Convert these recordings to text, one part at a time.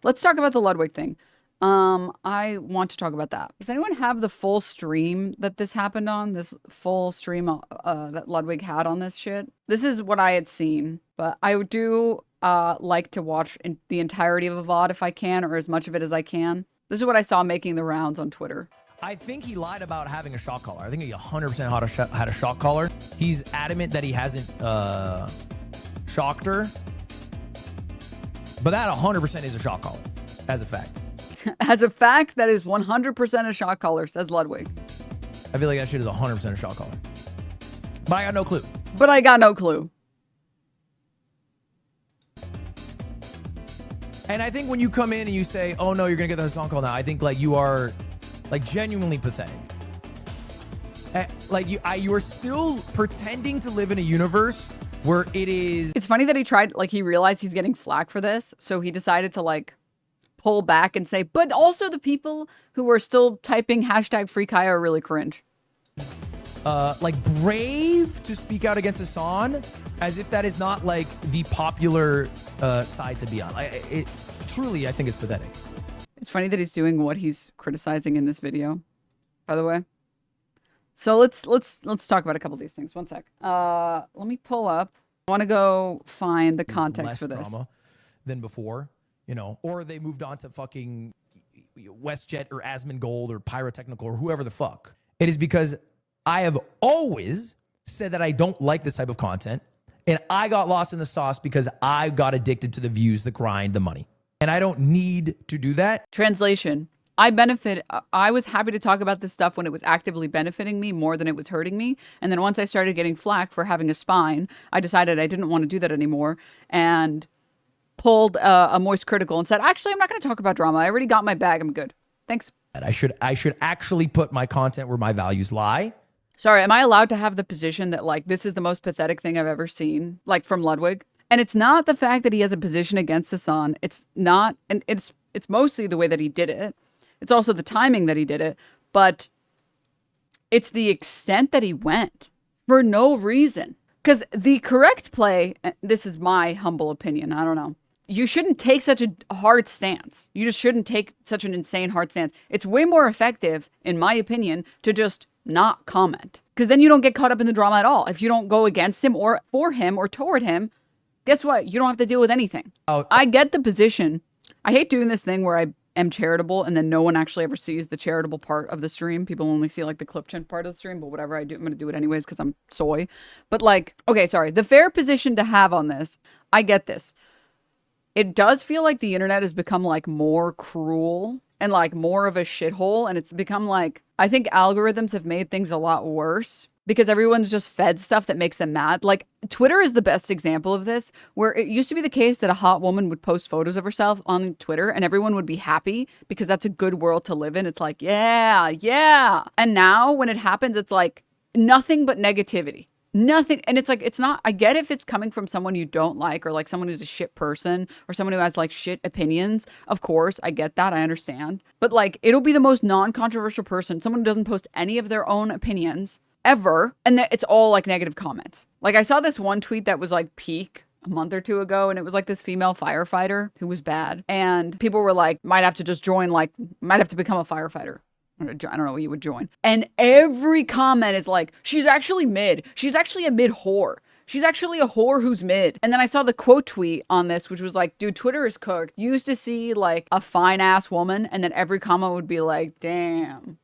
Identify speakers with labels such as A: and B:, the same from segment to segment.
A: Let's talk about the Ludwig thing. I want to talk about that. Does anyone have the full stream that this happened on? This full stream that Ludwig had on this shit? This is what I had seen, but I do like to watch the entirety of a VOD if I can, or as much of it as I can. This is what I saw making the rounds on Twitter.
B: I think he lied about having a shock collar. I think he 100% had a shock collar. He's adamant that he hasn't shocked her. But that 100% is a shock collar, as a fact.
A: As a fact, that is 100% a shock collar, says Ludwig.
B: I feel like that shit is 100% a shock collar. But I got no clue.
A: But I got no clue.
B: And I think when you come in and you say, oh no, you're going to get the Hassan call now, I think like you are like genuinely pathetic. Like you are still pretending to live in a universe where it is.
A: It's funny that he tried, like he realized he's getting flack for this. So he decided to like pull back and say, but also the people who are still typing hashtag free Kaya are really cringe.
B: Like brave to speak out against Hassan, as if that is not like the popular side to be on. It truly, I think, is pathetic.
A: It's funny that he's doing what he's criticizing in this video, by the way. So let's talk about a couple of these things. One sec. Let me pull up. I want to go find the context for this.
B: Less drama than before, you know, or they moved on to fucking WestJet or Asmongold or Pyrotechnical or whoever the fuck. It is because I have always said that I don't like this type of content, and I got lost in the sauce because I got addicted to the views, the grind, the money. And I don't need to do that.
A: Translation. I was happy to talk about this stuff when it was actively benefiting me more than it was hurting me. And then once I started getting flack for having a spine, I decided I didn't want to do that anymore and pulled a moist critical and said, actually, I'm not going to talk about drama. I already got my bag. I'm good. Thanks.
B: I should actually put my content where my values lie.
A: Sorry, am I allowed to have the position that like this is the most pathetic thing I've ever seen, like from Ludwig? And it's not the fact that he has a position against Hasan. It's not, and it's mostly the way that he did it. It's also the timing that he did it, but it's the extent that he went for no reason. Because the correct play, this is my humble opinion, I don't know. You shouldn't take such a hard stance. You just shouldn't take such an insane hard stance. It's way more effective, in my opinion, to just not comment. Because then you don't get caught up in the drama at all. If you don't go against him or for him or toward him, guess what? You don't have to deal with anything.
B: Oh.
A: I get the position. I hate doing this thing where I am charitable and then no one actually ever sees the charitable part of the stream. People only see like the clip chin part of the stream, but whatever I do, I'm going to do it anyways because I'm soy. But like, okay, sorry. The fair position to have on this, I get this. It does feel like the internet has become like more cruel and like more of a shithole. And it's become like, I think algorithms have made things a lot worse because everyone's just fed stuff that makes them mad. Like Twitter is the best example of this, where it used to be the case that a hot woman would post photos of herself on Twitter and everyone would be happy because that's a good world to live in. It's like, yeah, yeah. And now when it happens, it's like nothing but negativity. Nothing. And it's like, it's not, I get if it's coming from someone you don't like or like someone who's a shit person or someone who has like shit opinions. Of course, I get that. I understand. But like, it'll be the most non-controversial person, someone who doesn't post any of their own opinions ever. And it's all like negative comments. Like I saw this one tweet that was like peak a month or two ago, and it was like this female firefighter who was bad. And people were like, might have to just join, like, might have to become a firefighter. I don't know what you would join. And every comment is like, she's actually mid. She's actually a mid whore. She's actually a whore who's mid. And then I saw the quote tweet on this, which was like, dude, Twitter is cooked. You used to see like a fine ass woman, and then every comment would be like, damn,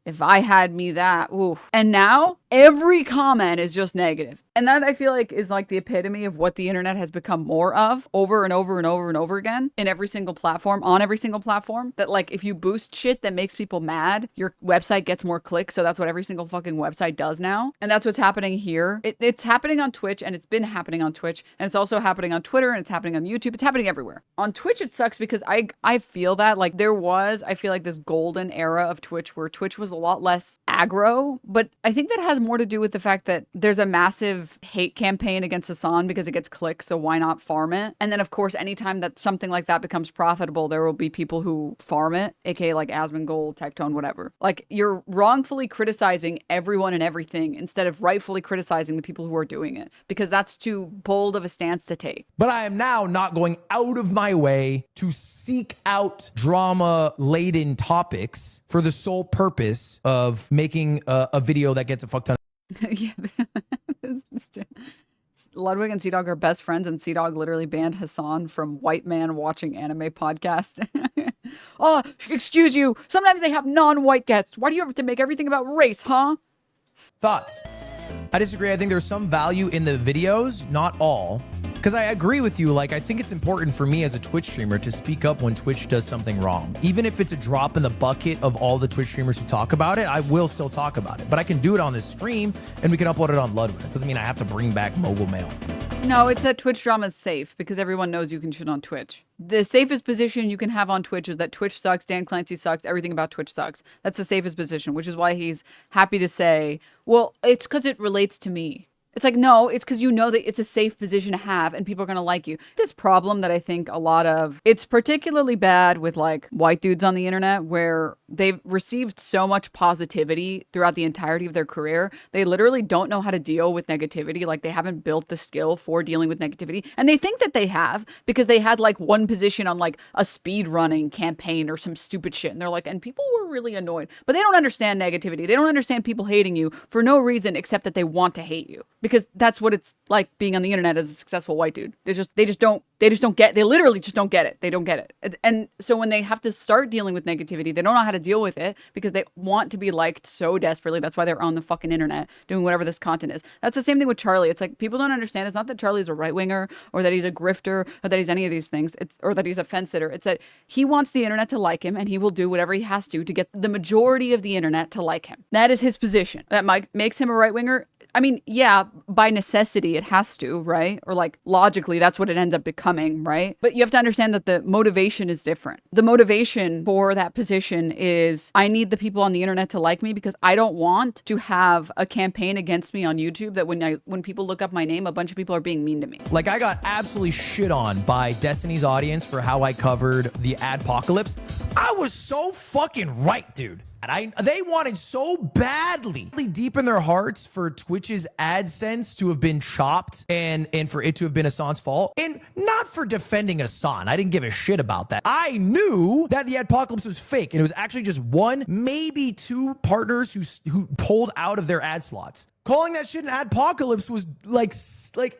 A: if I had me that, oof. And now every comment is just negative. And that I feel like is like the epitome of what the internet has become more of over and over and over and over again in every single platform, on every single platform. That like if you boost shit that makes people mad, your website gets more clicks. So that's what every single fucking website does now. And that's what's happening here. It's happening on Twitch, and it's been happening on Twitch, and it's also happening on Twitter, and it's happening on YouTube. It's happening everywhere. On Twitch, it sucks because I feel that like I feel like this golden era of Twitch where Twitch was a lot less aggro, but I think that has more to do with the fact that there's a massive hate campaign against Hasan because it gets clicks, so why not farm it? And then, of course, anytime that something like that becomes profitable, there will be people who farm it, aka like Asmongold, Tectone, whatever. Like, you're wrongfully criticizing everyone and everything instead of rightfully criticizing the people who are doing it, because that's too bold of a stance to take.
B: But I am now not going out of my way to seek out drama-laden topics for the sole purpose of making a video that gets a fuck ton.
A: Yeah. Ludwig and Sea-Dog are best friends, and Sea-Dog literally banned Hasan from White Man Watching Anime Podcast. Oh, excuse you. Sometimes they have non-white guests. Why do you have to make everything about race, huh?
B: Thoughts? I disagree. I think there's some value in the videos, not all. Because I agree with you, like, I think it's important for me as a Twitch streamer to speak up when Twitch does something wrong. Even if it's a drop in the bucket of all the Twitch streamers who talk about it, I will still talk about it. But I can do it on this stream, and we can upload it on Ludwig. It doesn't mean I have to bring back mobile mail.
A: No, it's that Twitch drama is safe because everyone knows you can shit on Twitch. The safest position you can have on Twitch is that Twitch sucks, Dan Clancy sucks, everything about Twitch sucks. That's the safest position, which is why he's happy to say, well, it's because it relates to me. It's like, no, it's because you know that it's a safe position to have and people are going to like you. This problem that I think a lot of, it's particularly bad with like white dudes on the internet where they've received so much positivity throughout the entirety of their career. They literally don't know how to deal with negativity. Like they haven't built the skill for dealing with negativity. And they think that they have because they had like one position on like a speed running campaign or some stupid shit. And they're like, and people were really annoyed, but they don't understand negativity. They don't understand people hating you for no reason except that they want to hate you. Because that's what it's like being on the internet as a successful white dude. They literally just don't get it. They don't get it. And so when they have to start dealing with negativity, they don't know how to deal with it because they want to be liked so desperately. That's why they're on the fucking internet doing whatever this content is. That's the same thing with Charlie. It's like people don't understand. It's not that Charlie's a right winger or that he's a grifter or that he's any of these things or that he's a fence sitter. It's that he wants the internet to like him and he will do whatever he has to get the majority of the internet to like him. That is his position. That makes him a right winger. I mean, yeah, by necessity, it has to, right? Or like logically, that's what it ends up becoming, right? But you have to understand that the motivation is different. The motivation for that position is I need the people on the internet to like me because I don't want to have a campaign against me on YouTube that when people look up my name, a bunch of people are being mean to me.
B: Like I got absolutely shit on by Destiny's audience for how I covered the adpocalypse. I was so fucking right, dude. They wanted so badly, deep in their hearts, for Twitch's AdSense to have been chopped and for it to have been Hasan's fault. And not for defending Hasan. I didn't give a shit about that. I knew that the adpocalypse was fake. And it was actually just one, maybe two partners who pulled out of their ad slots. Calling that shit an adpocalypse was like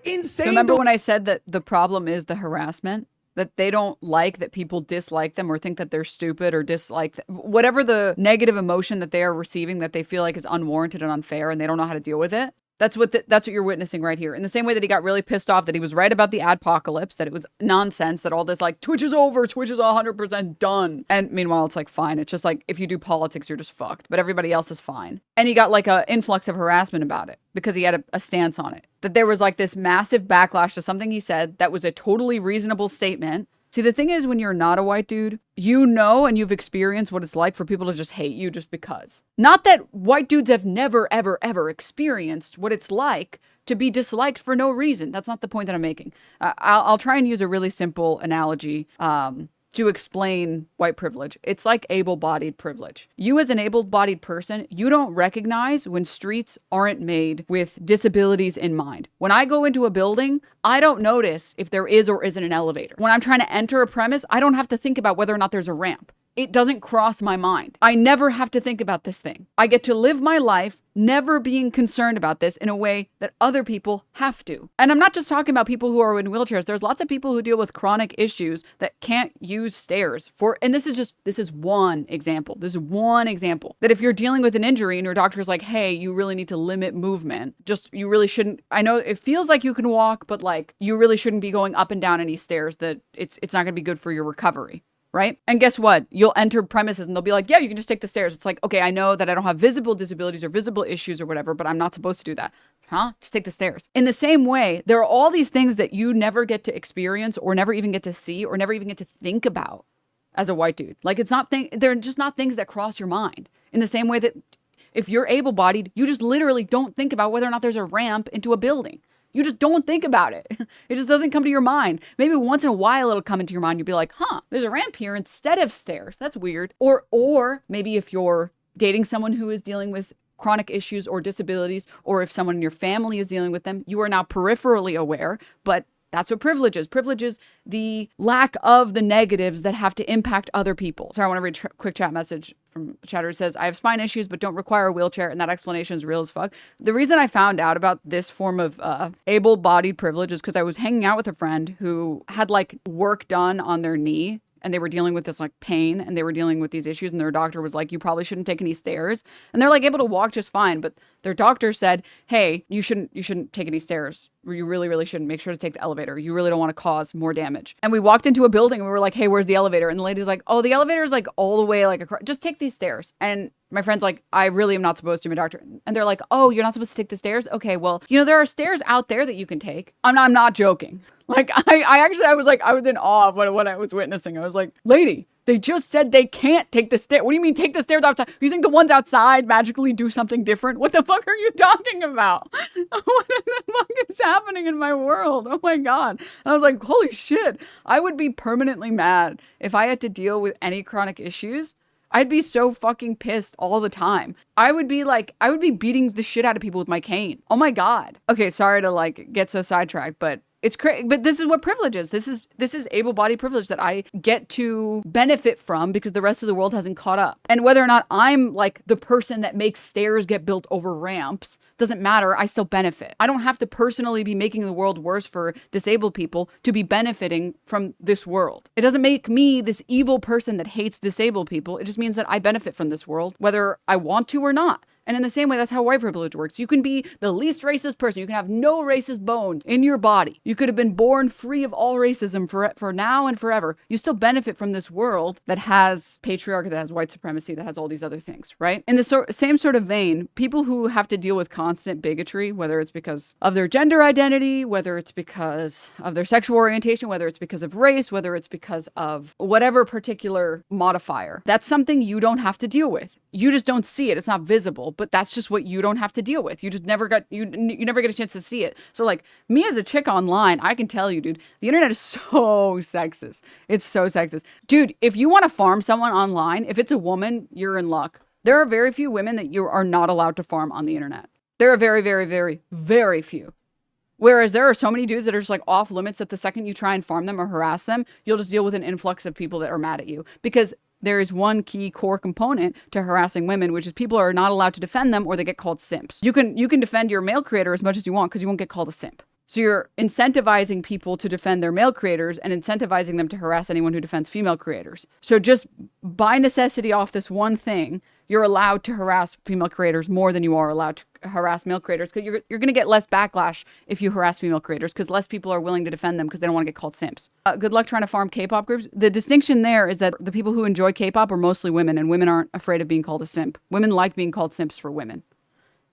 B: insane.
A: Remember when I said that the problem is the harassment? That they don't like that people dislike them or think that they're stupid or dislike whatever the negative emotion that they are receiving that they feel like is unwarranted and unfair and they don't know how to deal with it. That's what you're witnessing right here. In the same way that he got really pissed off that he was right about the adpocalypse, that it was nonsense, that all this like Twitch is over, Twitch is 100% done. And meanwhile, it's like, fine. It's just like, if you do politics, you're just fucked. But everybody else is fine. And he got like an influx of harassment about it because he had a stance on it. That there was like this massive backlash to something he said that was a totally reasonable statement. See, the thing is, when you're not a white dude, you know and you've experienced what it's like for people to just hate you just because. Not that white dudes have never, ever, ever experienced what it's like to be disliked for no reason. That's not the point that I'm making. I'll try and use a really simple analogy to explain white privilege. It's like able-bodied privilege. You as an able-bodied person, you don't recognize when streets aren't made with disabilities in mind. When I go into a building, I don't notice if there is or isn't an elevator. When I'm trying to enter a premise, I don't have to think about whether or not there's a ramp. It doesn't cross my mind. I never have to think about this thing. I get to live my life never being concerned about this in a way that other people have to. And I'm not just talking about people who are in wheelchairs. There's lots of people who deal with chronic issues that can't use stairs and this is one example. This is one example that if you're dealing with an injury and your doctor's like, hey, you really need to limit movement. You really shouldn't. I know it feels like you can walk, but like you really shouldn't be going up and down any stairs, that it's not going to be good for your recovery. Right? And guess what? You'll enter premises and they'll be like, yeah, you can just take the stairs. It's like, okay, I know that I don't have visible disabilities or visible issues or whatever, but I'm not supposed to do that. Huh? Just take the stairs. In the same way, there are all these things that you never get to experience or never even get to see or never even get to think about as a white dude. Like they're just not things that cross your mind. In the same way that if you're able-bodied, you just literally don't think about whether or not there's a ramp into a building. You just don't think about it. It just doesn't come to your mind. Maybe once in a while it'll come into your mind. You'll be like, huh, there's a ramp here instead of stairs. That's weird. Or maybe if you're dating someone who is dealing with chronic issues or disabilities, or if someone in your family is dealing with them, you are now peripherally aware, but that's what privilege is. Privilege is the lack of the negatives that have to impact other people. Sorry, I want to read a quick chat message from a chatter who says, I have spine issues, but don't require a wheelchair. And that explanation is real as fuck. The reason I found out about this form of able-bodied privilege is because I was hanging out with a friend who had like work done on their knee. And they were dealing with this like pain, and they were dealing with these issues, and their doctor was like, you probably shouldn't take any stairs. And they're like able to walk just fine, but their doctor said, hey, you shouldn't take any stairs. You really, really shouldn't. Make sure to take the elevator. You really don't want to cause more damage. And we walked into a building and we were like, hey, where's the elevator? And the lady's like, oh, the elevator is like all the way like across. Just take these stairs. And my friend's like, I really am not supposed to, my doctor. And they're like, oh, you're not supposed to take the stairs? Okay, well, there are stairs out there that you can take. I'm not joking. Like, I was in awe of what I was witnessing. I was like, lady, they just said they can't take the stairs. What do you mean take the stairs outside? You think the ones outside magically do something different? What the fuck are you talking about? What the fuck is happening in my world? Oh my God. And I was like, holy shit. I would be permanently mad if I had to deal with any chronic issues. I'd be so fucking pissed all the time. I would be beating the shit out of people with my cane. Oh my God. Okay, sorry to like get so sidetracked, but it's crazy. But this is what privilege is. This is able-bodied privilege that I get to benefit from because the rest of the world hasn't caught up. And whether or not I'm like the person that makes stairs get built over ramps doesn't matter. I still benefit. I don't have to personally be making the world worse for disabled people to be benefiting from this world. It doesn't make me this evil person that hates disabled people. It just means that I benefit from this world, whether I want to or not. And in the same way, that's how white privilege works. You can be the least racist person. You can have no racist bones in your body. You could have been born free of all racism for now and forever. You still benefit from this world that has patriarchy, that has white supremacy, that has all these other things, right? In the same sort of vein, people who have to deal with constant bigotry, whether it's because of their gender identity, whether it's because of their sexual orientation, whether it's because of race, whether it's because of whatever particular modifier, that's something you don't have to deal with. You just don't see it. It's not visible, but that's just what you don't have to deal with. You just never you never get a chance to see it. So like me as a chick online, I can tell you, dude, the internet is so sexist. It's so sexist. Dude, if you want to farm someone online, if it's a woman, you're in luck. There are very few women that you are not allowed to farm on the internet. There are very, very, very, very few. Whereas there are so many dudes that are just like off limits that the second you try and farm them or harass them, you'll just deal with an influx of people that are mad at you. Because there is one key core component to harassing women, which is people are not allowed to defend them or they get called simps. You can defend your male creator as much as you want because you won't get called a simp. So you're incentivizing people to defend their male creators and incentivizing them to harass anyone who defends female creators. So just by necessity off this one thing, you're allowed to harass female creators more than you are allowed to harass male creators because you're going to get less backlash if you harass female creators because less people are willing to defend them because they don't want to get called simps. Good luck trying to farm K-pop groups. The distinction there is that the people who enjoy K-pop are mostly women, and women aren't afraid of being called a simp. Women like being called simps for women.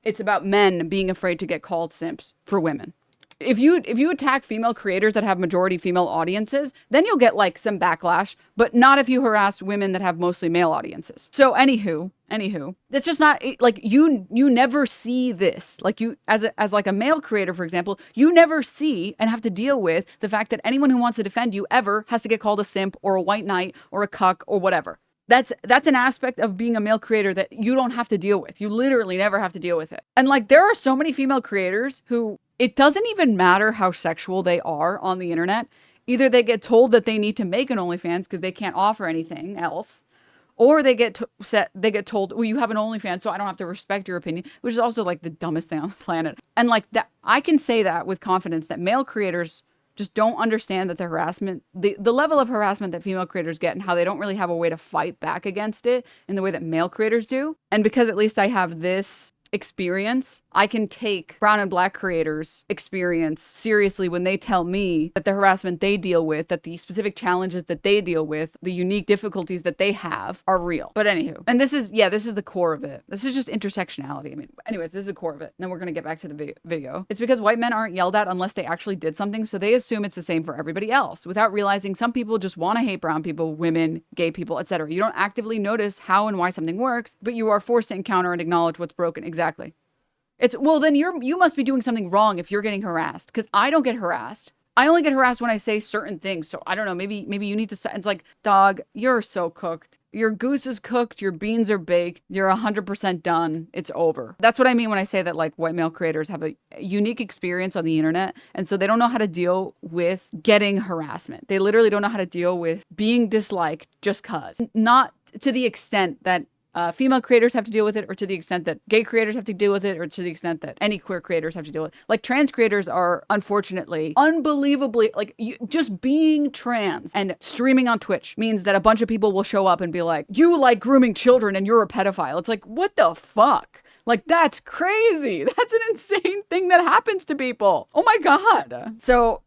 A: It's about men being afraid to get called simps for women. If you attack female creators that have majority female audiences, then you'll get like some backlash, but not if you harass women that have mostly male audiences. So anywho, that's just not like you never see this. Like you as like a male creator, for example, you never see and have to deal with the fact that anyone who wants to defend you ever has to get called a simp or a white knight or a cuck or whatever. That's an aspect of being a male creator that you don't have to deal with. You literally never have to deal with it. And like there are so many female creators who it doesn't even matter how sexual they are on the internet. Either they get told that they need to make an OnlyFans because they can't offer anything else, or they get told, well, you have an OnlyFans, so I don't have to respect your opinion, which is also like the dumbest thing on the planet. And like that, I can say that with confidence that male creators just don't understand that the harassment, the level of harassment that female creators get and how they don't really have a way to fight back against it in the way that male creators do. And because at least I have this experience, I can take brown and black creators' experience seriously when they tell me that the harassment they deal with, that the specific challenges that they deal with, the unique difficulties that they have are real. But anywho, and this is the core of it. This is just intersectionality. I mean, anyways, this is the core of it. And then we're going to get back to the video. It's because white men aren't yelled at unless they actually did something, so they assume it's the same for everybody else, without realizing some people just want to hate brown people, women, gay people, etc. You don't actively notice how and why something works, but you are forced to encounter and acknowledge what's broken. Exactly. Well, then you must be doing something wrong if you're getting harassed, because I don't get harassed. I only get harassed when I say certain things. So I don't know, maybe you need to, it's like, dog, you're so cooked. Your goose is cooked, your beans are baked, you're 100% done, it's over. That's what I mean when I say that, like, white male creators have a unique experience on the internet, and so they don't know how to deal with getting harassment. They literally don't know how to deal with being disliked just cause. Not to the extent that female creators have to deal with it, or to the extent that gay creators have to deal with it, or to the extent that any queer creators have to deal with it. Like, trans creators are, unfortunately, unbelievably, like, just being trans and streaming on Twitch means that a bunch of people will show up and be like, you like grooming children and you're a pedophile. It's like, what the fuck? Like, that's crazy. That's an insane thing that happens to people. Oh my God. So,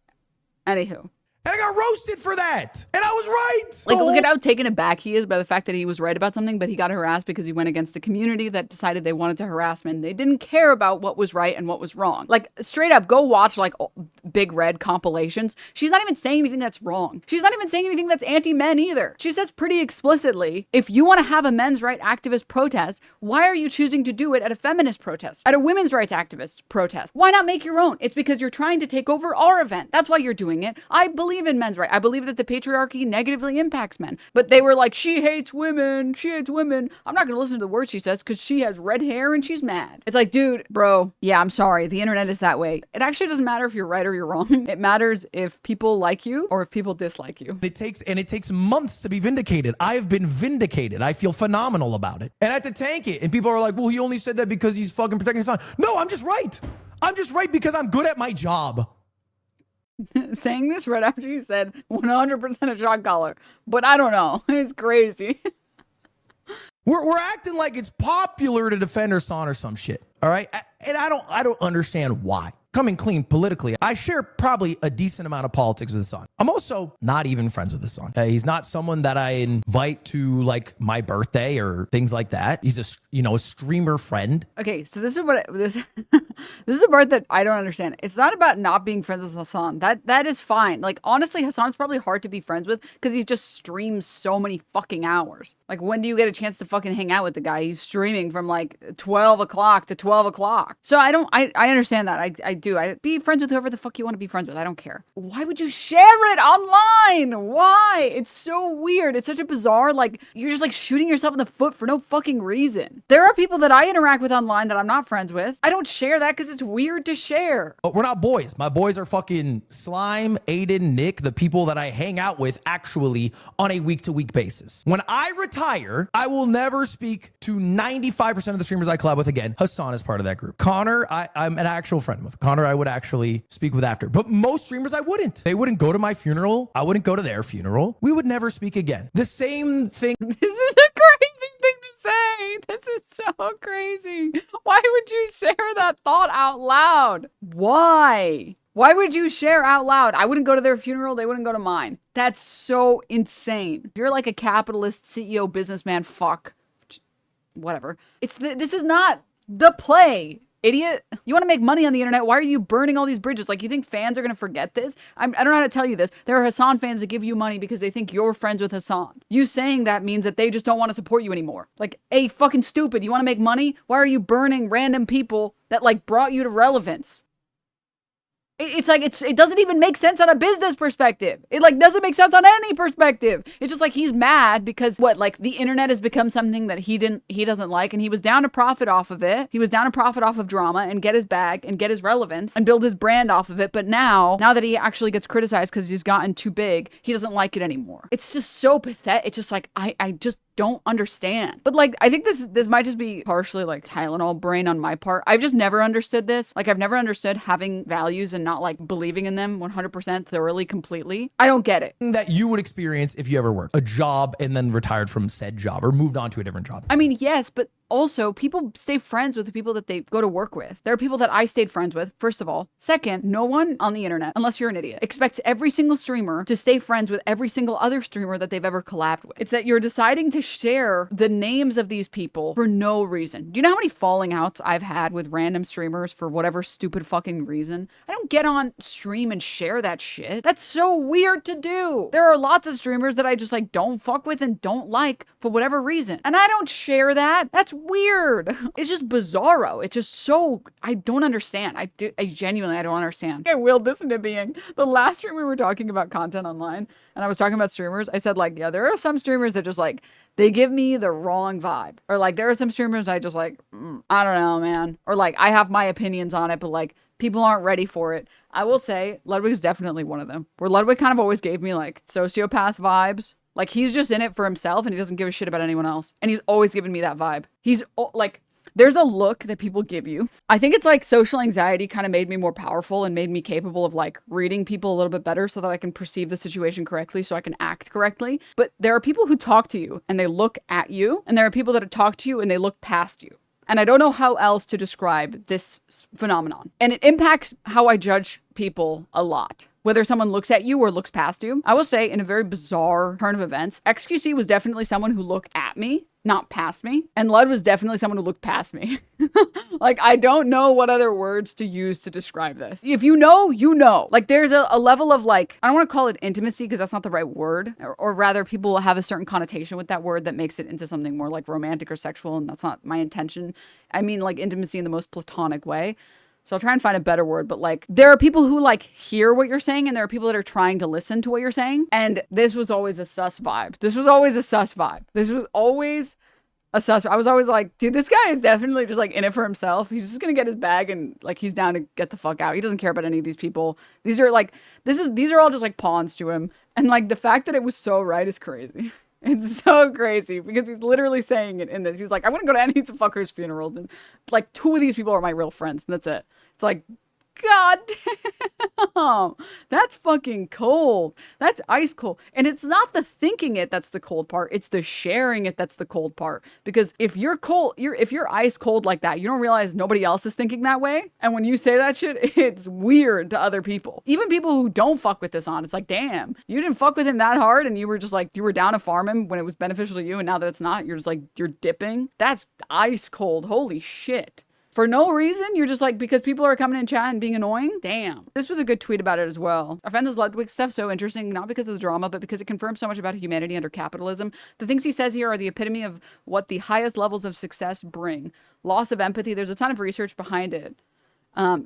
A: anywho.
B: And I got roasted for that. And I was right.
A: Like, look at how taken aback he is by the fact that he was right about something, but he got harassed because he went against a community that decided they wanted to harass him. They didn't care about what was right and what was wrong. Like, straight up, go watch, like, Big Red compilations. She's not even saying anything that's wrong. She's not even saying anything that's anti-men either. She says pretty explicitly, if you want to have a men's rights activist protest, why are you choosing to do it at a feminist protest? At a women's rights activist protest? Why not make your own? It's because you're trying to take over our event. That's why you're doing it. I believe in men's rights. I believe that the patriarchy negatively impacts men. But they were like, she hates women. She hates women. I'm not going to listen to the words she says because she has red hair and she's mad. It's like, dude, bro, yeah, I'm sorry. The internet is that way. It actually doesn't matter if you're right or you're wrong. It matters if people like you or if people dislike you.
B: It takes months to be vindicated. I've been vindicated. I feel phenomenal about it. And I had to tank it. And people are like, well, he only said that because he's fucking protecting his son. No, I'm just right. I'm just right because I'm good at my job.
A: Saying this right after you said 100% a shot caller, but I don't know. It's crazy.
B: We're acting like it's popular to defend her son or some shit. All right. And I don't understand why. Coming clean politically, I share probably a decent amount of politics with his son. I'm also not even friends with his son. He's not someone that I invite to, like, my birthday or things like that. He's a streamer friend.
A: Okay, so this is this is the part that I don't understand. It's not about not being friends with Hasan. That is fine. Like, honestly, Hasan's probably hard to be friends with because he just streams so many fucking hours. Like, when do you get a chance to fucking hang out with the guy? He's streaming from like 12 o'clock to 12 o'clock. So I understand that. I do. I be friends with whoever the fuck you want to be friends with. I don't care. Why would you share it online? Why? It's so weird. It's such a bizarre, like, you're just like shooting yourself in the foot for no fucking reason. There are people that I interact with online that I'm not friends with. I don't share that because it's weird to share.
B: But we're not boys. My boys are fucking Slime, Aiden, Nick, the people that I hang out with actually on a week-to-week basis. When I retire, I will never speak to 95% of the streamers I collab with again. Hasan is part of that group. Connor, I'm an actual friend with. Connor, I would actually speak with after. But most streamers, I wouldn't. They wouldn't go to my funeral. I wouldn't go to their funeral. We would never speak again. The same thing.
A: This is a crazy thing to say. This is so crazy. Why would you share that thought out loud? Why? Why would you share out loud? I wouldn't go to their funeral. They wouldn't go to mine. That's so insane. You're like a capitalist CEO businessman fuck. Whatever. This is not the play. Idiot. You want to make money on the internet. Why are you burning all these bridges? Like, you think fans are going to forget this? I don't know how to tell you this. There are Hasan fans that give you money because they think you're friends with Hasan. You saying that means that they just don't want to support you anymore. Like, hey, fucking stupid. You want to make money? Why are you burning random people that, like, brought you to relevance? It's like, it doesn't even make sense on a business perspective. It, like, doesn't make sense on any perspective. It's just like he's mad because the internet has become something that he doesn't like, and he was down to profit off of it. He was down to profit off of drama and get his bag and get his relevance and build his brand off of it. But now that he actually gets criticized because he's gotten too big, he doesn't like it anymore. It's just so pathetic. It's just like, I just don't understand. But, like, I think this might just be partially, like, Tylenol brain on my part. I've just never understood this. Like, I've never understood having values and not, like, believing in them 100% thoroughly, completely. I don't get it.
B: That you would experience if you ever worked a job and then retired from said job or moved on to a different job.
A: I mean, yes, but also, people stay friends with the people that they go to work with. There are people that I stayed friends with, first of all. Second, no one on the internet, unless you're an idiot, expects every single streamer to stay friends with every single other streamer that they've ever collabed with. It's that you're deciding to share the names of these people for no reason. Do you know how many falling outs I've had with random streamers for whatever stupid fucking reason? I don't get on stream and share that shit. That's so weird to do. There are lots of streamers that I just like don't fuck with and don't like for whatever reason. And I don't share that. That's weird. It's just bizarro. It's just so, I don't understand. I genuinely, I don't understand. I willed this into being the last stream we were talking about content online and I was talking about streamers. I said like, yeah, there are some streamers that just like, they give me the wrong vibe. Or like, there are some streamers I just like, I don't know, man. Or like, I have my opinions on it, but like, people aren't ready for it. I will say Ludwig is definitely one of them. Where Ludwig kind of always gave me like sociopath vibes. Like he's just in it for himself and he doesn't give a shit about anyone else. And he's always given me that vibe. He's like, there's a look that people give you. I think it's like social anxiety kind of made me more powerful and made me capable of like reading people a little bit better so that I can perceive the situation correctly so I can act correctly. But there are people who talk to you and they look at you, and there are people that talk to you and they look past you. And I don't know how else to describe this phenomenon. And it impacts how I judge people a lot. Whether someone looks at you or looks past you. I will say, in a very bizarre turn of events, XQC was definitely someone who looked at me, not past me. And Lud was definitely someone who looked past me. Like, I don't know what other words to use to describe this. If you know, you know. Like, there's a level of, like, I don't want to call it intimacy because that's not the right word. Or rather, people have a certain connotation with that word that makes it into something more, like, romantic or sexual, and that's not my intention. I mean, like, intimacy in the most platonic way. So I'll try and find a better word, but like there are people who like hear what you're saying and there are people that are trying to listen to what you're saying. And this was always a sus vibe. This was always a sus vibe. This was always a sus. I was always like, dude, this guy is definitely just like in it for himself. He's just going to get his bag and like he's down to get the fuck out. He doesn't care about any of these people. These are like, these are all just like pawns to him. And like the fact that it was so right is crazy. It's so crazy because he's literally saying it in this. He's like, I wouldn't go to any fuckers' funerals. And like 2 of these people are my real friends. And that's it. It's like, God damn. That's fucking cold. That's ice cold. And it's not the thinking it that's the cold part. It's the sharing it that's the cold part. Because if you're cold, if you're ice cold like that, you don't realize nobody else is thinking that way. And when you say that shit, it's weird to other people. Even people who don't fuck with this on, it's like, damn, you didn't fuck with him that hard and you were just like, you were down to farm him when it was beneficial to you. And now that it's not, you're just like, you're dipping. That's ice cold. Holy shit. For no reason, you're just like, because people are coming in chat and being annoying? Damn. This was a good tweet about it as well. I found this Ludwig stuff so interesting, not because of the drama, but because it confirms so much about humanity under capitalism. The things he says here are the epitome of what the highest levels of success bring. Loss of empathy. There's a ton of research behind it.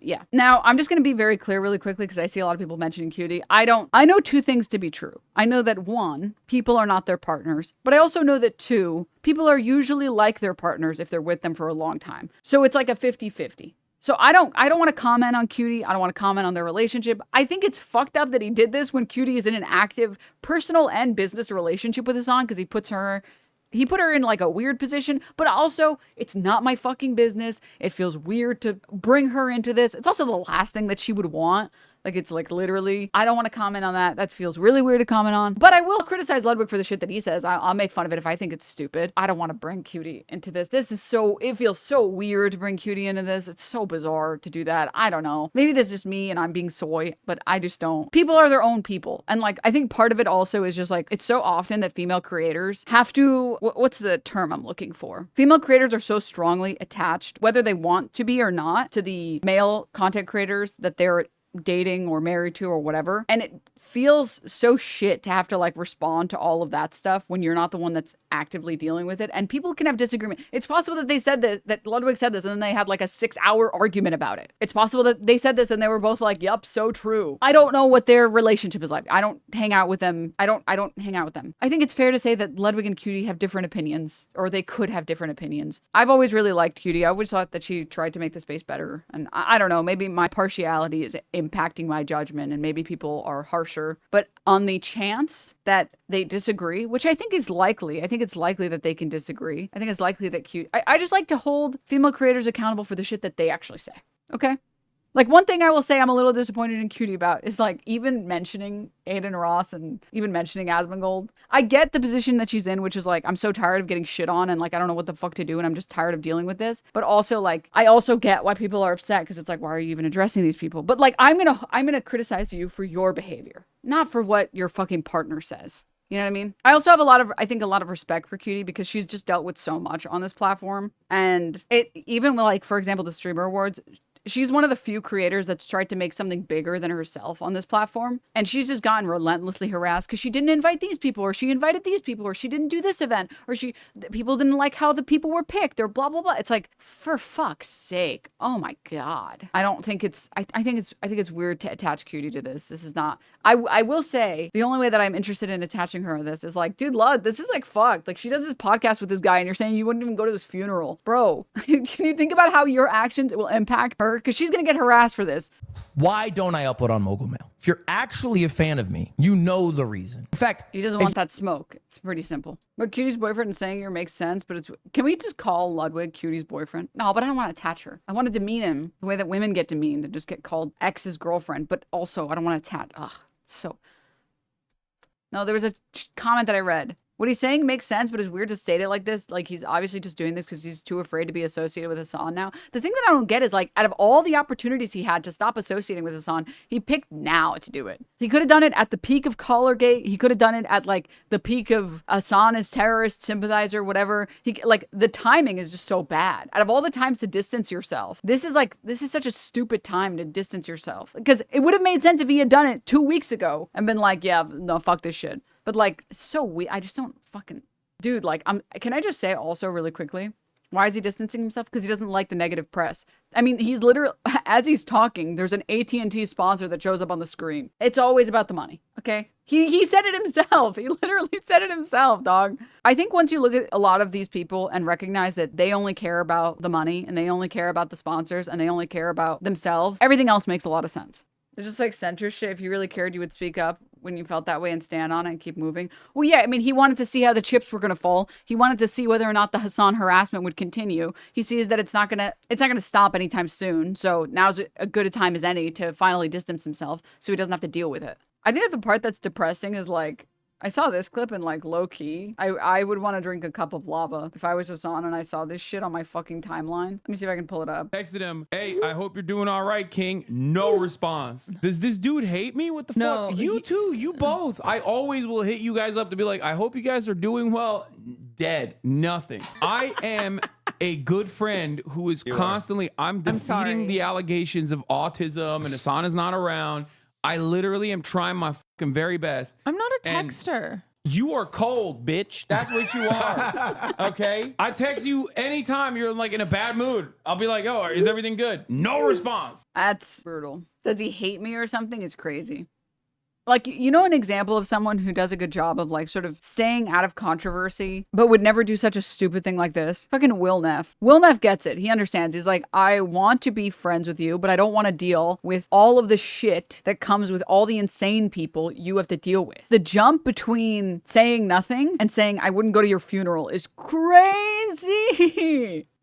A: Yeah. Now, I'm just going to be very clear really quickly because I see a lot of people mentioning Cutie. I know 2 things to be true. I know that 1, people are not their partners, but I also know that 2, people are usually like their partners if they're with them for a long time. So it's like a 50-50. So I don't want to comment on Cutie. I don't want to comment on their relationship. I think it's fucked up that he did this when Cutie is in an active personal and business relationship with Hasan because he put her in like a weird position, but also it's not my fucking business. It feels weird to bring her into this. It's also the last thing that she would want. Like, it's like literally, I don't want to comment on that. That feels really weird to comment on. But I will criticize Ludwig for the shit that he says. I'll make fun of it if I think it's stupid. I don't want to bring Cutie into this. It feels so weird to bring Cutie into this. It's so bizarre to do that. I don't know. Maybe that's just me and I'm being soy, but I just don't. People are their own people. And like, I think part of it also is just like, it's so often that female creators have to, what's the term I'm looking for? Female creators are so strongly attached, whether they want to be or not, to the male content creators that they're dating or married to or whatever. And it feels so shit to have to like respond to all of that stuff when you're not the one that's actively dealing with it. And people can have disagreement. It's possible that they said this, that Ludwig said this, and then they had like a 6-hour argument about it. It's possible that they said this and they were both like, yup, so true. I don't know what their relationship is like. I don't hang out with them. I don't hang out with them. I think it's fair to say that Ludwig and Cutie have different opinions, or they could have different opinions. I've always really liked Cutie. I always thought that she tried to make the space better. And I don't know, maybe my partiality is impacting my judgment and maybe people are harsher. But on the chance that they disagree, which I think is likely, I think it's likely that they can disagree. I think it's likely that I just like to hold female creators accountable for the shit that they actually say. Okay? Like, one thing I will say I'm a little disappointed in Cutie about is, like, even mentioning Aiden Ross and even mentioning Asmongold. I get the position that she's in, which is, like, I'm so tired of getting shit on and, like, I don't know what the fuck to do and I'm just tired of dealing with this. But also, like, I also get why people are upset because it's like, why are you even addressing these people? But, like, I'm gonna criticize you for your behavior, not for what your fucking partner says. You know what I mean? I also have I think a lot of respect for Cutie because she's just dealt with so much on this platform. And it, even with, like, for example, the Streamer Awards, she's one of the few creators that's tried to make something bigger than herself on this platform. And she's just gotten relentlessly harassed because she didn't invite these people, or she invited these people, or she didn't do this event, or people didn't like how the people were picked, or blah, blah, blah. It's like, for fuck's sake. Oh my God. I don't think it's, I think it's weird to attach Cutie to this. This is not, I will say the only way that I'm interested in attaching her to this is like, dude, Lud, this is like fucked. Like, she does this podcast with this guy and you're saying you wouldn't even go to his funeral. Bro, can you think about how your actions will impact her? Because she's going to get harassed for this.
B: Why don't I upload on Mogul Mail? If you're actually a fan of me, you know the reason. In fact,
A: he doesn't want that smoke. It's pretty simple. But Cutie's boyfriend and saying here makes sense, but can we just call Ludwig Cutie's boyfriend? No, but I don't want to attach her. I want to demean him the way that women get demeaned and just get called ex's girlfriend. But also, I don't want to attach. Ugh, so. No, there was a comment that I read. What he's saying makes sense, but it's weird to state it like this. Like, he's obviously just doing this because he's too afraid to be associated with Hasan now. The thing that I don't get is, like, out of all the opportunities he had to stop associating with Hasan, he picked now to do it. He could have done it at the peak of collargate. He could have done it at, like, the peak of Hasan as terrorist sympathizer, whatever. Like, the timing is just so bad. Out of all the times to distance yourself, this is such a stupid time to distance yourself. Because it would have made sense if he had done it 2 weeks ago and been like, yeah, no, fuck this shit. But, like, it's so weird. I just don't fucking... Dude, like, can I just say also really quickly, why is he distancing himself? Because he doesn't like the negative press. I mean, he's literally... As he's talking, there's an AT&T sponsor that shows up on the screen. It's always about the money, okay? He said it himself. He literally said it himself, dog. I think once you look at a lot of these people and recognize that they only care about the money and they only care about the sponsors and they only care about themselves, everything else makes a lot of sense. It's just like center shit. If you really cared, you would speak up when you felt that way and stand on it and keep moving. Well, yeah, I mean, he wanted to see how the chips were going to fall. He wanted to see whether or not the Hasan harassment would continue. He sees that it's not going to stop anytime soon. So now's a good a time as any to finally distance himself so he doesn't have to deal with it. I think that the part that's depressing is, like, I saw this clip and, like, low key, I would want to drink a cup of lava if I was Hasan and I saw this shit on my fucking timeline. Let me see if I can pull it up.
C: Texted him, hey, I hope you're doing all right, King. No response. Does this dude hate me? What the fuck? You too. You both. I always will hit you guys up to be like, I hope you guys are doing well. Dead. Nothing. I am a good friend who is constantly, I'm defeating the allegations of autism and Hasan is not around. I literally am trying my fucking very best.
D: I'm not a texter.
C: You are cold, bitch. That's what you are. Okay? I text you anytime you're like in a bad mood. I'll be like, oh, is everything good? No response.
A: That's brutal. Does he hate me or something? It's crazy. Like, you know, an example of someone who does a good job of, like, sort of staying out of controversy, but would never do such a stupid thing like this? Fucking Will Neff. Will Neff gets it. He understands. He's like, I want to be friends with you, but I don't want to deal with all of the shit that comes with all the insane people you have to deal with. The jump between saying nothing and saying, I wouldn't go to your funeral is crazy.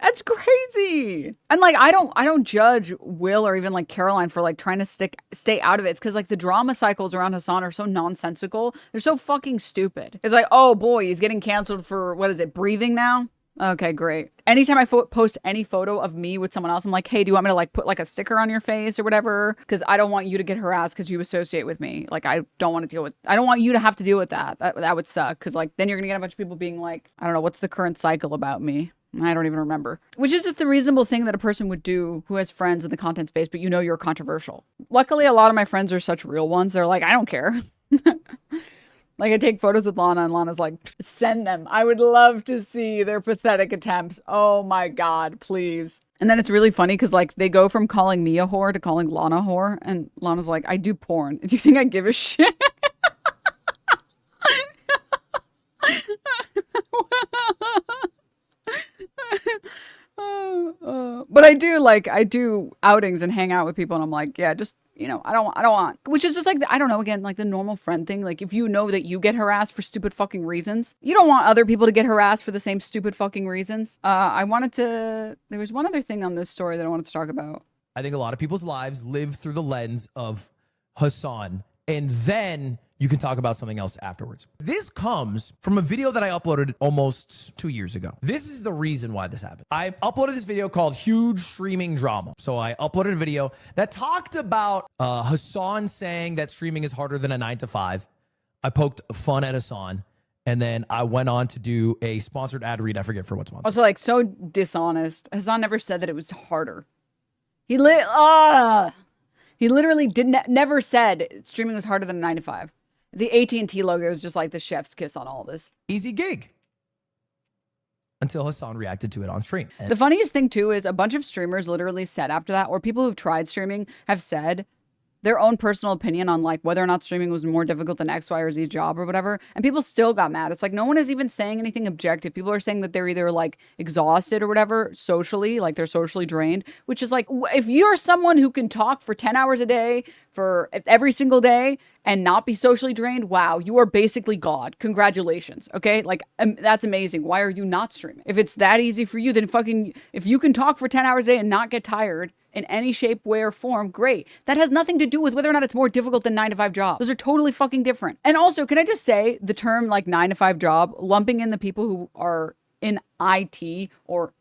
A: That's crazy. And, like, I don't judge Will or even, like, Caroline for, like, trying to stay out of it. It's because, like, the drama cycles around Hasan are so nonsensical. They're so fucking stupid. It's like, oh boy, he's getting canceled for, what is it, breathing now? Okay, great. Anytime I post any photo of me with someone else, I'm like, hey, do you want me to, like, put, like, a sticker on your face or whatever? Because I don't want you to get harassed because you associate with me. Like, I don't want you to have to deal with that. That would suck. Because, like, then you're going to get a bunch of people being like, I don't know, what's the current cycle about me? I don't even remember. Which is just the reasonable thing that a person would do who has friends in the content space, but you know you're controversial. Luckily, a lot of my friends are such real ones. They're like, I don't care. Like, I take photos with Lana, and Lana's like, send them. I would love to see their pathetic attempts. Oh my God, please. And then it's really funny because, like, they go from calling me a whore to calling Lana a whore. And Lana's like, I do porn. Do you think I give a shit? But I do outings and hang out with people and I'm like, yeah, just, you know, I don't want, which is just like, I don't know, again, like the normal friend thing. Like, if you know that you get harassed for stupid fucking reasons, you don't want other people to get harassed for the same stupid fucking reasons. There was one other thing on this story that I wanted to talk about.
B: I think a lot of people's lives live through the lens of Hasan, and then you can talk about something else afterwards. This comes from a video that I uploaded almost 2 years ago. This is the reason why this happened. I uploaded this video called Huge Streaming Drama. So I uploaded a video that talked about Hasan saying that streaming is harder than a 9 to 5. I poked fun at Hasan. And then I went on to do a sponsored ad read. I forget for what sponsor.
A: Also, like, so dishonest. Hasan never said that it was harder. He literally never said streaming was harder than a 9 to 5. The AT&T logo is just like the chef's kiss on all this.
B: Easy gig. Until Hasan reacted to it on stream.
A: The funniest thing too is a bunch of streamers literally said after that, or people who've tried streaming have said their own personal opinion on like whether or not streaming was more difficult than X, Y, or Z job or whatever. And people still got mad. It's like no one is even saying anything objective. People are saying that they're either like exhausted or whatever socially, like they're socially drained, which is like, if you're someone who can talk for 10 hours a day for every single day and not be socially drained, wow, you are basically God. Congratulations. Okay. Like that's amazing. Why are you not streaming? If it's that easy for you, then fucking, if you can talk for 10 hours a day and not get tired in any shape, way, or form, great. That has nothing to do with whether or not it's more difficult than 9 to 5 jobs. Those are totally fucking different. And also, can I just say the term like 9 to 5 job, lumping in the people who are in IT or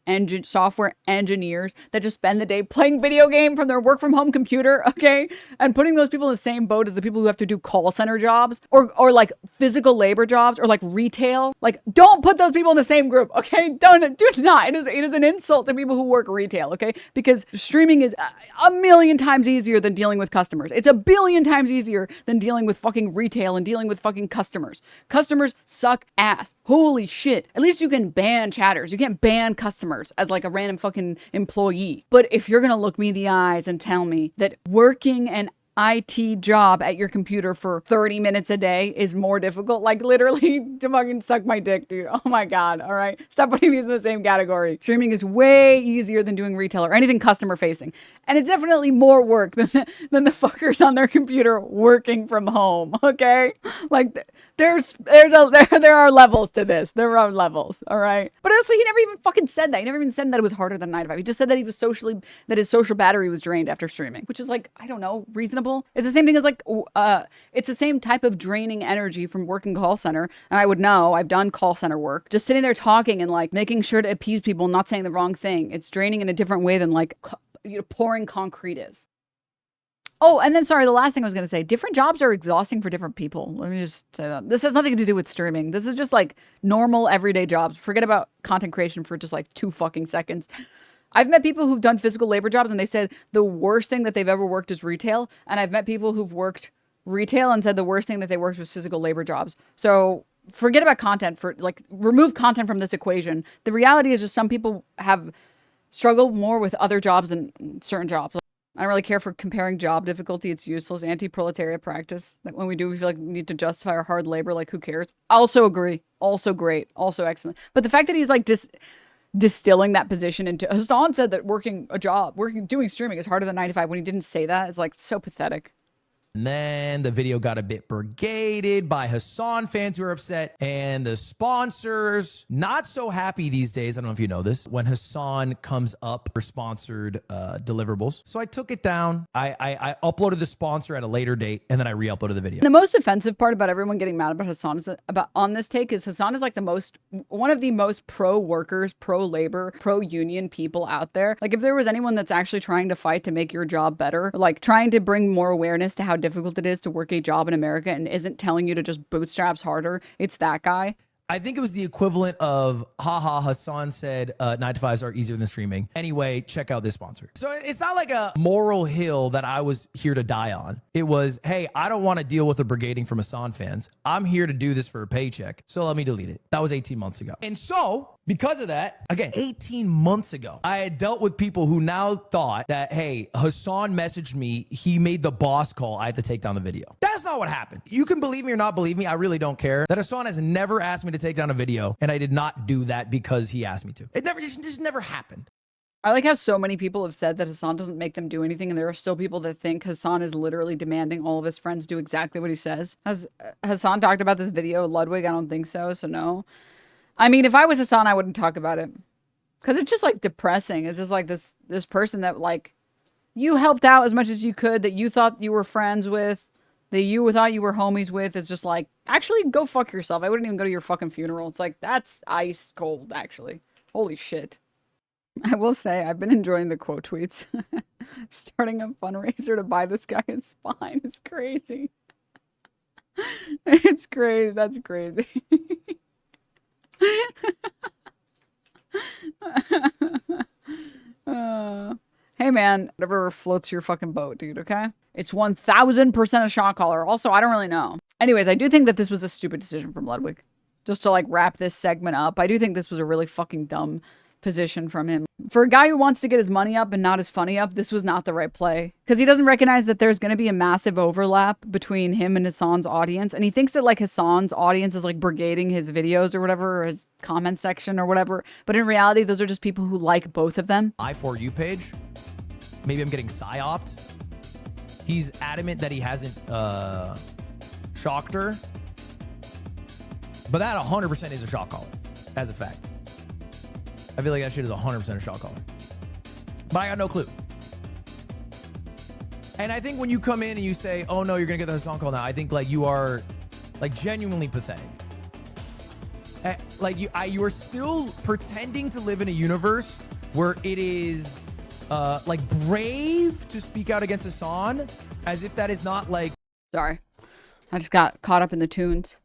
A: software engineers that just spend the day playing video game from their work from home computer, okay? And putting those people in the same boat as the people who have to do call center jobs or like physical labor jobs or like retail. Like, don't put those people in the same group, okay? Do not. It is an insult to people who work retail, okay? Because streaming is a million times easier than dealing with customers. It's a billion times easier than dealing with fucking retail and dealing with fucking customers. Customers suck ass. Holy shit. At least you can ban chatters. You can't ban customers as like a random fucking employee. But if you're gonna look me in the eyes and tell me that working an IT job at your computer for 30 minutes a day is more difficult, like literally to fucking suck my dick, dude. Oh my God. All right. Stop putting these in the same category. Streaming is way easier than doing retail or anything customer facing. And it's definitely more work than the fuckers on their computer working from home. Okay. Like there are levels to this. There are levels. All right. But also he never even fucking said that. He never even said that it was harder than 9 to 5. He just said that that his social battery was drained after streaming, which is like, I don't know, reasonable. It's the same thing as like, it's the same type of draining energy from working call center. And I would know, I've done call center work, just sitting there talking and like making sure to appease people, not saying the wrong thing. It's draining in a different way than like, pouring concrete is. Oh, and then sorry, the last thing I was going to say, different jobs are exhausting for different people. Let me just say that. This has nothing to do with streaming. This is just like normal everyday jobs. Forget about content creation for just like 2 fucking seconds. I've met people who've done physical labor jobs and they said the worst thing that they've ever worked is retail. And I've met people who've worked retail and said the worst thing that they worked was physical labor jobs. So forget about content, for like remove content from this equation. The reality is just some people have struggled more with other jobs than certain jobs. I don't really care for comparing job difficulty. It's useless. Anti-proletariat practice. Like when we do, we feel like we need to justify our hard labor. Like who cares? Also agree. Also great. Also excellent. But the fact that he's like distilling that position into, Hasan said that doing streaming is harder than 9 to 5 when he didn't say that. It's like so pathetic.
B: And then the video got a bit brigaded by Hasan fans who are upset, and the sponsors not so happy these days. I don't know if you know this, when Hasan comes up for sponsored deliverables. So I took it down. I uploaded the sponsor at a later date, and then I re-uploaded the video.
A: The most offensive part about everyone getting mad about Hasan is on this take is Hasan is like one of the most pro workers, pro labor, pro union people out there. Like if there was anyone that's actually trying to fight to make your job better, like trying to bring more awareness to how difficult it is to work a job in America and isn't telling you to just bootstraps harder, it's that guy.
B: I think it was the equivalent of, haha, Hasan said 9 to 5s are easier than streaming. Anyway, check out this sponsor. So it's not like a moral hill that I was here to die on. It was, hey, I don't want to deal with the brigading from Hasan fans. I'm here to do this for a paycheck. So let me delete it. That was 18 months ago. And so because of that, again, 18 months ago, I had dealt with people who now thought that, hey, Hasan messaged me. He made the boss call. I had to take down the video. That's not what happened. You can believe me or not believe me. I really don't care. That Hasan has never asked me to take down a video, and I did not do that because he asked me to. It just never happened.
A: I like how so many people have said that Hasan doesn't make them do anything, and there are still people that think Hasan is literally demanding all of his friends do exactly what he says. Has Hasan talked about this video, Ludwig? I don't think so, so no. I mean, if I was Hasan, I wouldn't talk about it. Because it's just, like, depressing. It's just, like, this person that, like, you helped out as much as you could, that you thought you were friends with, that you thought you were homies with. It's just like, actually, go fuck yourself. I wouldn't even go to your fucking funeral. It's like, that's ice cold, actually. Holy shit. I will say, I've been enjoying the quote tweets. Starting a fundraiser to buy this guy a spine is crazy. It's crazy. That's crazy. Hey man, whatever floats your fucking boat, dude, okay? It's 1000% a shot caller. Also, I don't really know. Anyways, I do think that this was a stupid decision from Ludwig. Just to like wrap this segment up, I do think this was a really fucking dumb position from him. For a guy who wants to get his money up and not his funny up, this was not the right play. Because he doesn't recognize that there's going to be a massive overlap between him and Hasan's audience. And he thinks that like Hasan's audience is like brigading his videos or whatever, or his comment section or whatever. But in reality, those are just people who like both of them.
B: I4U page. Maybe I'm getting psyoped. He's adamant that he hasn't shocked her. But that 100% is a shock collar, as a fact. I feel like that shit is 100% a shock collar. But I got no clue. And I think when you come in and you say, oh no, you're going to get the Hasan call now, I think like you are like genuinely pathetic. Like you are still pretending to live in a universe where it is like brave to speak out against Hasan, as if that is not like...
A: Sorry. I just got caught up in the tunes.